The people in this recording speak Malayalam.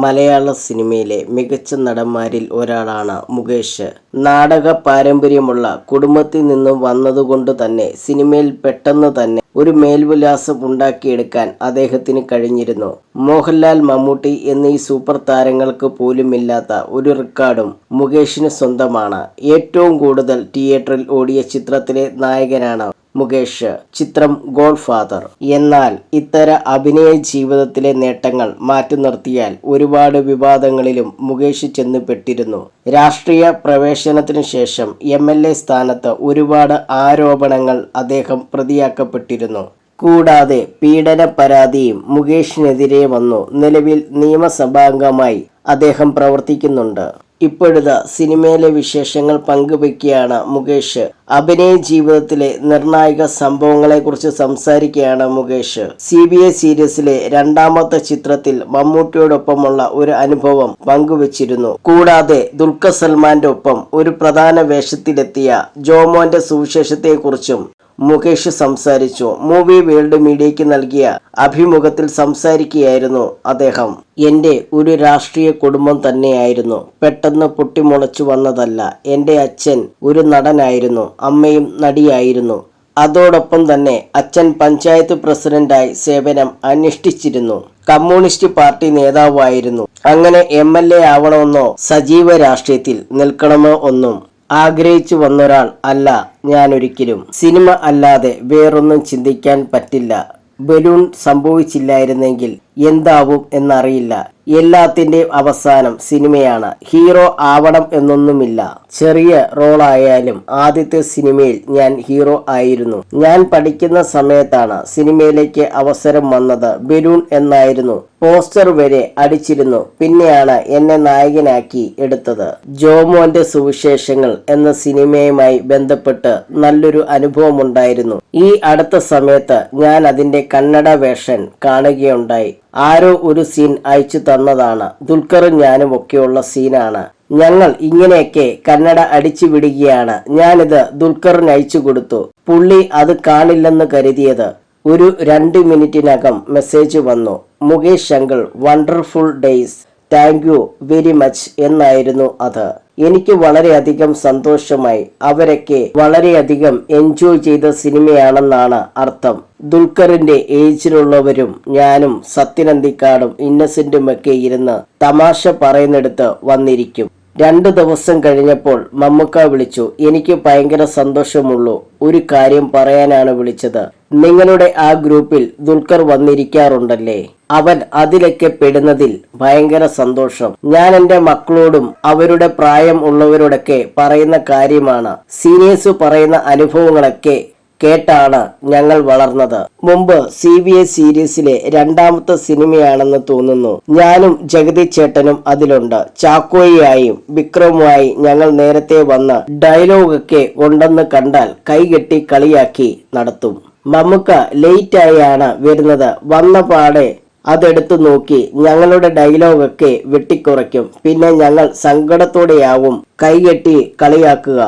മലയാള സിനിമയിലെ മികച്ച നടന്മാരിൽ ഒരാളാണ് മുകേഷ്. നാടക പാരമ്പര്യമുള്ള കുടുംബത്തിൽ നിന്നും വന്നതുകൊണ്ട് തന്നെ സിനിമയിൽ പെട്ടെന്ന് തന്നെ ഒരു മേൽവിലാസം ഉണ്ടാക്കിയെടുക്കാൻ അദ്ദേഹത്തിന് കഴിഞ്ഞിരുന്നു. മോഹൻലാൽ, മമ്മൂട്ടി എന്നീ സൂപ്പർ താരങ്ങൾക്ക് പോലുമില്ലാത്ത ഒരു റെക്കോർഡും മുകേഷിന് സ്വന്തമാണ്. ഏറ്റവും കൂടുതൽ തിയേറ്ററിൽ ഓടിയ ചിത്രത്തിലെ നായകനാണ് മുകേഷ്. ചിത്രം ഗോഡ്ഫാദർ. എന്നാൽ ഇത്തരം അഭിനയ ജീവിതത്തിലെ നേട്ടങ്ങൾ മാറ്റി നിർത്തിയാൽ ഒരുപാട് വിവാദങ്ങളിലും മുകേഷ് ചെന്നുപെട്ടിരുന്നു. രാഷ്ട്രീയ പ്രവേശനത്തിനു ശേഷം MLA സ്ഥാനത്ത് ഒരുപാട് ആരോപണങ്ങൾ അദ്ദേഹം പ്രതിയാക്കപ്പെട്ടിരുന്നു. കൂടാതെ പീഡന പരാതിയും മുകേഷിനെതിരെ വന്നു. നിലവിൽ നിയമസഭാംഗമായി അദ്ദേഹം പ്രവർത്തിക്കുന്നുണ്ട്. ഇപ്പോഴത്തെ സിനിമയിലെ വിശേഷങ്ങൾ പങ്കുവയ്ക്കുകയാണ് മുകേഷ്. അഭിനയ ജീവിതത്തിലെ നിർണായക സംഭവങ്ങളെക്കുറിച്ച് സംസാരിക്കുകയാണ് മുകേഷ്. CBI സീരീസിലെ രണ്ടാമത്തെ ചിത്രത്തിൽ മമ്മൂട്ടിയോടൊപ്പമുള്ള ഒരു അനുഭവം പങ്കുവച്ചിരുന്നു. കൂടാതെ ദുൽഖർ സൽമാന്റെ ഒപ്പം ഒരു പ്രധാന വേഷത്തിലെത്തിയ ജോമോന്റെ സുവിശേഷത്തെക്കുറിച്ചും മുകേഷ് സംസാരിച്ചു. മൂവി വേൾഡ് മീഡിയയ്ക്ക് നൽകിയ അഭിമുഖത്തിൽ സംസാരിക്കുകയായിരുന്നു അദ്ദേഹം. എൻ്റെ ഒരു രാഷ്ട്രീയ കുടുംബം തന്നെയായിരുന്നു. പെട്ടെന്ന് പൊട്ടിമുളച്ചു വന്നതല്ല. എൻ്റെ അച്ഛൻ ഒരു നടനായിരുന്നു, അമ്മയും നടിയായിരുന്നു. അതോടൊപ്പം തന്നെ അച്ഛൻ പഞ്ചായത്ത് പ്രസിഡന്റായി സേവനം അനുഷ്ഠിച്ചിരുന്നു. കമ്മ്യൂണിസ്റ്റ് പാർട്ടി നേതാവായിരുന്നു. അങ്ങനെ MLA ആവണമെന്നോ സജീവ രാഷ്ട്രീയത്തിൽ നിൽക്കണമോ ഒന്നും ആഗ്രഹിച്ചു വന്നൊരാൾ അല്ല ഞാനൊരിക്കലും. സിനിമ അല്ലാതെ വേറൊന്നും ചിന്തിക്കാൻ പറ്റില്ല. ബലൂൺ സംഭവിച്ചില്ലായിരുന്നെങ്കിൽ എന്താവും എന്നറിയില്ല. എല്ലാത്തിൻ്റെയും അവസാനം സിനിമയാണ്. ഹീറോ ആവണം എന്നൊന്നുമില്ല. ചെറിയ റോളായാലും ആദ്യത്തെ സിനിമയിൽ ഞാൻ ഹീറോ ആയിരുന്നു. ഞാൻ പഠിക്കുന്ന സമയത്താണ് സിനിമയിലേക്ക് അവസരം വന്നത്. ബലൂൺ എന്നായിരുന്നു പോസ്റ്റർ വരെ അടിച്ചിരുന്നു. പിന്നെയാണ് എന്നെ നായകനാക്കി എടുത്തത്. ജോമോന്റെ സുവിശേഷങ്ങൾ എന്ന സിനിമയുമായി ബന്ധപ്പെട്ട് നല്ലൊരു അനുഭവമുണ്ടായിരുന്നു. ഈ അടുത്ത സമയത്ത് ഞാൻ അതിന്റെ കന്നഡ വേർഷൻ കാണുകയുണ്ടായി. ആരോ ഒരു സീൻ അയച്ചു തന്നതാണ്. ദുൽഖറും ഞാനും ഒക്കെയുള്ള സീനാണ്. ഞങ്ങൾ ഇങ്ങനെയൊക്കെ കന്നഡ അടിച്ചു വിടുകയാണ്. ഞാനിത് ദുൽഖറിന് അയച്ചു കൊടുത്തു. പുള്ളി അത് കാണില്ലെന്ന് കരുതിയത്. ഒരു 2 മിനിറ്റിനകം മെസ്സേജ് വന്നു. Mukesh uncle, wonderful days, thank you very much എന്നായിരുന്നു അത്. എനിക്ക് വളരെയധികം സന്തോഷമായി. അവരൊക്കെ വളരെയധികം എൻജോയ് ചെയ്ത സിനിമയാണെന്നാണ് അർത്ഥം. ദുൽഖറിന്റെ ഏജിലുള്ളവരും ഞാനും സത്യനന്ദിക്കാടും ഇന്നസെന്റുമൊക്കെ ഇരുന്ന് തമാശ പറയുന്നിടത്ത് വന്നിരിക്കും. 2 ദിവസം കഴിഞ്ഞപ്പോൾ മമ്മൂക്ക വിളിച്ചു. എനിക്ക് ഭയങ്കര സന്തോഷമുള്ളൂ. ഒരു കാര്യം പറയാനാണ് വിളിച്ചത്. നിങ്ങളുടെ ആ ഗ്രൂപ്പിൽ ദുൽഖർ വന്നിരിക്കാറുണ്ടല്ലേ? അവൻ അതിലൊക്കെ പെടുന്നതിൽ ഭയങ്കര സന്തോഷം. ഞാൻ എൻ്റെ മക്കളോടും അവരുടെ പ്രായം ഉള്ളവരോടൊക്കെ പറയുന്ന കാര്യമാണ്. സീനിയേഴ്സ് പറയുന്ന അനുഭവങ്ങളൊക്കെ കേട്ടാണ് ഞങ്ങൾ വളർന്നത്. മുമ്പ് CBI സീരീസിലെ രണ്ടാമത്തെ സിനിമയാണെന്ന് തോന്നുന്നു. ഞാനും ജഗതി ചേട്ടനും അതിലുണ്ട്. ചാക്കോയായും വിക്രമുമായി ഞങ്ങൾ നേരത്തെ വന്ന് ഡയലോഗൊക്കെ ഉണ്ടെന്ന് കണ്ടാൽ കൈകെട്ടി കളിയാക്കി നടത്തും. മമ്മൂക്ക ലേറ്റായാണ് വരുന്നത്. വന്ന പാടെ അതെടുത്തു നോക്കി ഞങ്ങളുടെ ഡയലോഗൊക്കെ വെട്ടിക്കുറയ്ക്കും. പിന്നെ ഞങ്ങൾ സങ്കടത്തോടെയാവും കൈകെട്ടി കളിയാക്കുക.